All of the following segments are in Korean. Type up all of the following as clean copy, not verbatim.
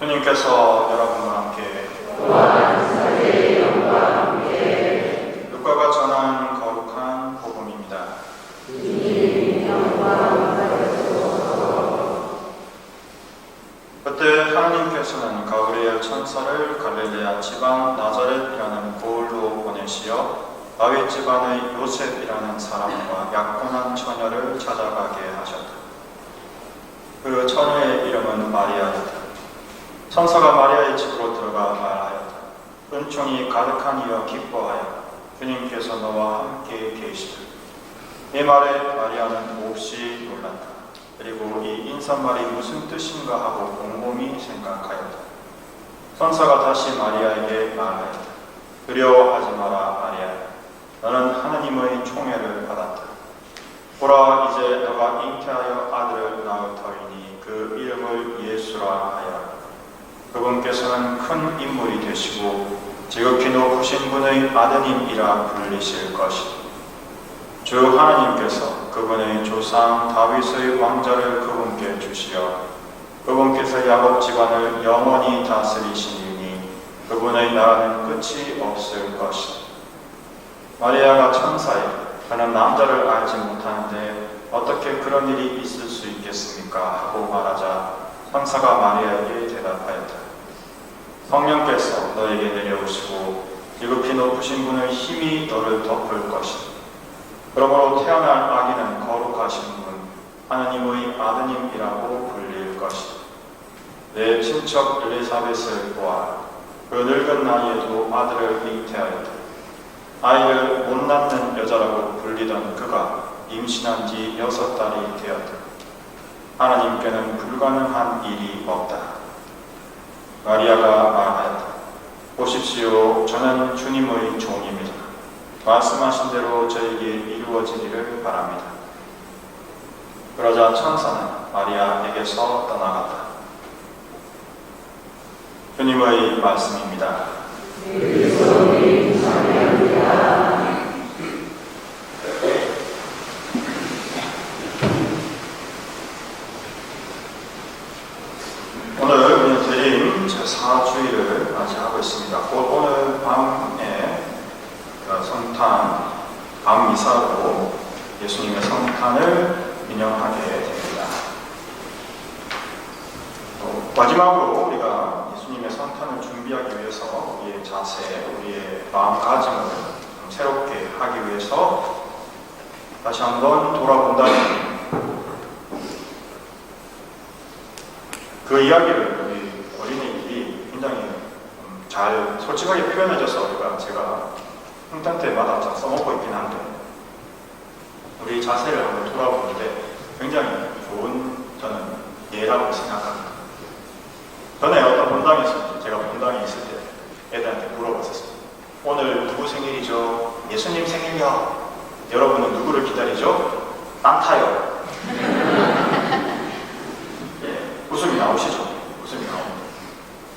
주님께서 여러분과 함께 루카가 전한 거룩한 복음입니다. 그때 하나님께서는 가브리엘 천사를 갈릴레아 지방 나자렛이라는 고을로 보내시어 다윗 집안의 요셉이라는 사람과 약혼한 처녀를 찾아가게 하셨다. 그 처녀의 이름은 마리아였다. 천사가 마리아의 집으로 들어가 말하였다. 은총이 가득한 이여 기뻐하여 주님께서 너와 함께 계시다. 이 말에 마리아는 몹시 놀랐다. 그리고 이 인사말이 무슨 뜻인가 하고 곰곰이 생각하였다. 천사가 다시 마리아에게 말하였다. 두려워하지 마라 마리아야. 너는 하나님의 총애를 받았다. 보라, 이제 너가 잉태하여 아들을 낳을 터이니 그 이름을 예수라 하여라. 그분께서는 큰 인물이 되시고 지극히 높으신 분의 아드님이라 불리실 것이다. 주 하나님께서 그분의 조상 다윗의 왕좌를 그분께 주시어 그분께서 야곱 집안을 영원히 다스리시니 그분의 나라는 끝이 없을 것이다. 마리아가 천사에게 그는 남자를 알지 못하는데 어떻게 그런 일이 있을 수 있겠습니까? 하고 말하자 천사가 마리아에게 대답하였다. 성령께서 너에게 내려오시고 지극히 높으신 분의 힘이 너를 덮을 것이다. 그러므로 태어날 아기는 거룩하신 분, 하나님의 아드님이라고 불릴 것이다. 내 친척 엘리사벳을 보아라. 그 늙은 나이에도 아들을 잉태하였다. 아이를 못 낳는 여자라고 불리던 그가 임신한 지 6달이 되었다. 하나님께는 불가능한 일이 없다. 마리아가 말하였다. 보십시오, 저는 주님의 종입니다. 말씀하신 대로 저에게 이루어지기를 바랍니다. 그러자 천사는 마리아에게서 떠나갔다. 주님의 말씀입니다. 오늘 우리는 대림 제4주일을 맞이하고 있습니다. 곧 오늘 밤에 성탄, 밤미사로 예수님의 성탄을 기념하게 됩니다. 마지막으로 우리가 예수님의 성탄을 준비하기 위해서 우리의 자세, 우리의 마음가짐을 새롭게 하기 위해서 다시 한번 돌아본다면 그 이야기를 우리 어린이들이 굉장히 잘 솔직하게 표현해줘서 제가 성탄 때마다 잘 써먹고 있긴 한데 우리 자세를 한번 돌아보는데 굉장히 좋은 저는 예라고 생각합니다. 전에 어떤 본당에 있었는데 제가 본당에 있을 때 애들한테 물어봤었습니다. 오늘 누구 생일이죠? 예수님 생일이요. 여러분은 누구를 기다리죠? 난타요. 웃음이 나오시죠? 웃음이 나옵니다.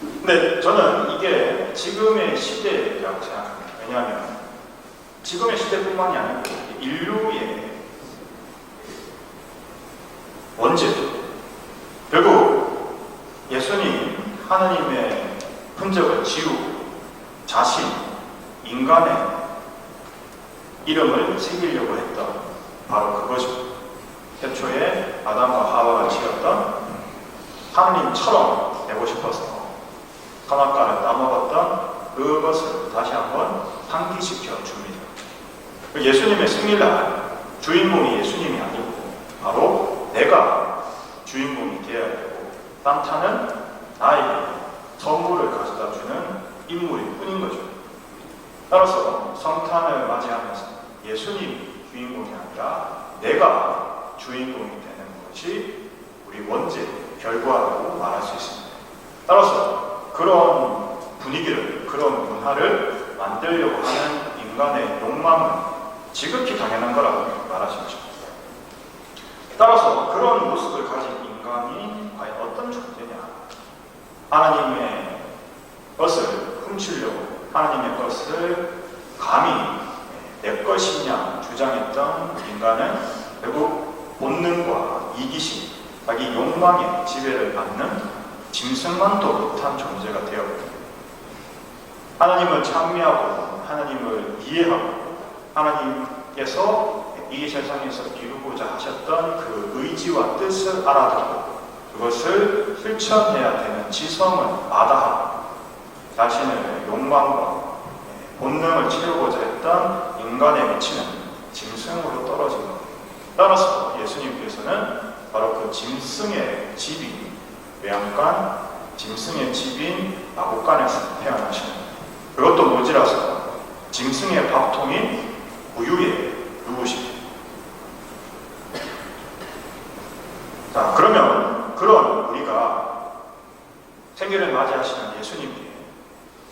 근데 저는 이게 지금의 시대라고 생각합니다. 왜냐하면 지금의 시대뿐만이 아니고 인류의 원죄, 결국 예수님 하나님의 흔적을 지우고 자신, 인간의 이름을 새기려고 했던 바로 그거죠. 태초에 아담과 하와가 지었던 하나님처럼 되고 싶어서 선악과를 따먹었던 그것을 다시 한번 상기시켜 줍니다. 예수님의 생일날 주인공이 예수님이 아니고 바로 내가 주인공이 되어야 되고 산타는 나에게 선물을 가져다 주는 인물일 뿐인 거죠. 따라서 성탄을 맞이하면서 예수님이 주인공이 아니라 내가 주인공이 되는 것이 우리 원죄 결과라고 말할 수 있습니다. 따라서 그런 분위기를, 그런 문화를 만들려고 하는 인간의 욕망은 지극히 당연한 거라고 말할 수 있죠. 따라서 그런 모습을 가진 인간이 과연 어떤 존재냐? 하나님의 것을 훔치려고 하나님의 것을 감히 내 것이냐 주장했던 인간은 결국 본능과 이기심, 자기 욕망의 지배를 받는 짐승만도 못한 존재가 되었고, 하나님을 찬미하고 하나님을 이해하고 하나님께서 이 세상에서 이루고자 하셨던 그 의지와 뜻을 알아듣고 그것을 실천해야 되는 지성을 마다하고 자신의 욕망과 본능을 채우고자 했던 인간의 위치는 짐승으로 떨어진 것. 따라서 예수님께서는 바로 그 짐승의 집인 외양간, 짐승의 집인 마구간에서 태어나시는, 그것도 모자라서 짐승의 밥통인 우유에 누우십니다. 자, 그러면 그런 우리가 생일을 맞이하시는 예수님께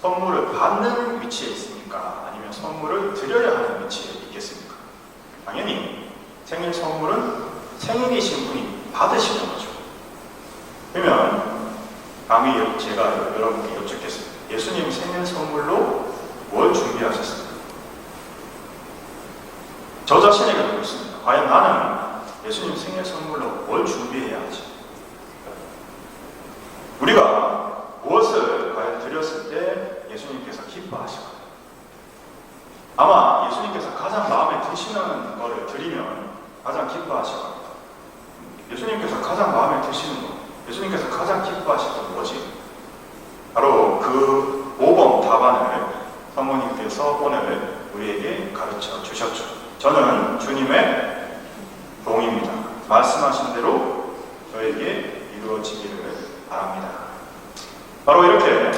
선물을 받는 위치에 있습니까? 아니면 선물을 드려야 하는 위치에 있겠습니까? 당연히 생일 선물은 생일이신 분이 받으시는 거죠. 그러면 감히 제가 여러분께 여쭙겠습니다. 예수님 생일 선물로 뭘 준비하셨습니까? 저 자신에게 묻습니다. 과연 나는 예수님 생일 선물로 뭘 준비해야 하지? 우리가 무엇을 과연 드렸을 때 예수님께서 기뻐하실까요? 아마 예수님께서 가장 마음에 드시는 것을 드리면 가장 기뻐하실 겁니다. 예수님께서 가장 마음에 드시는 것, 예수님께서 가장 기뻐하실 건 뭐지? 바로 그 모범 답안을 사모님께서 오늘 우리에게 가르쳐 주셨죠. 저는 주님의 종입니다. 말씀하신 대로 저에게 이루어지기를 바랍니다. 바로 이렇게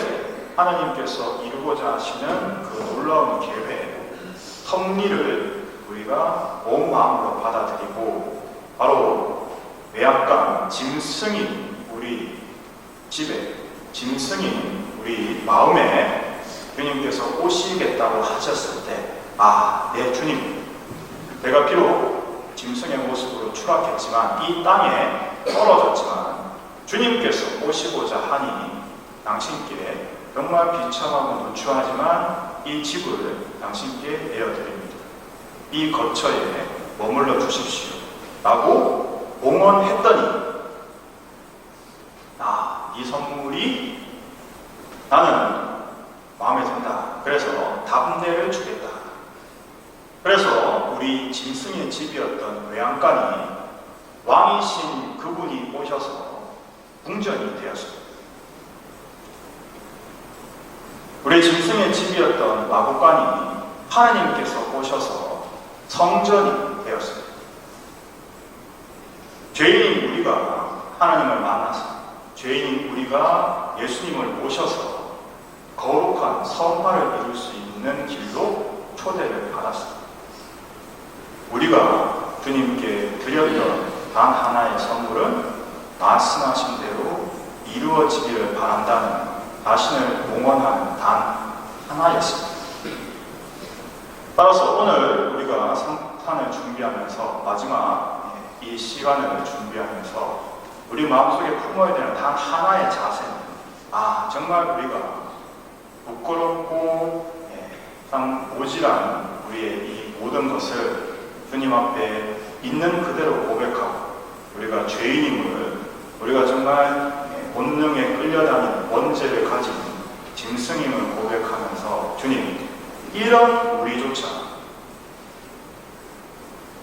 하나님께서 이루고자 하시는 그 놀라운 계획, 섭리를 우리가 온 마음으로 받아들이고 바로 외양간, 짐승인 우리 집에, 짐승인 우리 마음에 주님께서 오시겠다고 하셨을 때, 아, 내 주님, 내가 비록 짐승의 모습으로 추락했지만 이 땅에 떨어졌지만 주님께서 오시고자 하니 당신께 정말 비참하고 누추하지만 이 집을 당신께 내어드립니다. 이 거처에 머물러 주십시오 라고 봉헌했더니 이 선물이 나는 마음에 든다. 그래서 답례를 주겠다. 그래서 우리 짐승의 집이었던 외양간이 왕이신 그분이 오셔서 궁전이 되었습니다. 우리 짐승의 집이었던 마구간이 하나님께서 오셔서 성전이 되었습니다. 죄인인 우리가 하나님을 만나서 죄인인 우리가 예수님을 모셔서 거룩한 성화를 이룰 수 있는 길로 초대를 받았습니다. 우리가 주님께 드렸던 단 하나의 선물은 말씀하신 대로 이루어지기를 바란다는 자신을 봉헌하는 단 하나였습니다. 따라서 오늘 우리가 성탄을 준비하면서 마지막 이 시간을 준비하면서 우리 마음속에 품어야 되는 단 하나의 자세는 정말 우리가 부끄럽고 참 모질한 우리의 이 모든 것을 주님 앞에 있는 그대로 고백하고 우리가 죄인임을, 우리가 정말 본능에 끌려다니는 원죄를 가진 짐승임을 고백하면서 주님, 이런 우리조차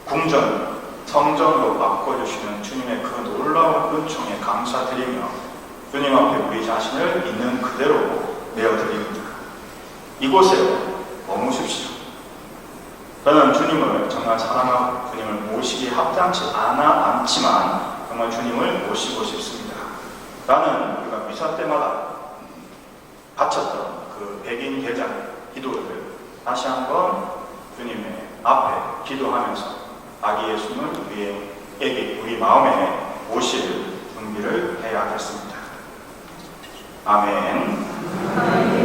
궁전, 성전으로 바꿔주시는 주님의 그 놀라운 은총에 감사드리며 주님 앞에 우리 자신을 있는 그대로 내어드립니다. 이곳에 머무십시오. 저는 주님을 정말 사랑하고 주님을 모시기에 합당치 않지만 정말 주님을 모시고 싶습니다. 라는 우리가 미사 때마다 바쳤던 그 백인 대장 기도를 다시 한번 주님의 앞에 기도하면서 아기 예수님을 우리 마음에 모실 준비를 해야겠습니다. 아멘.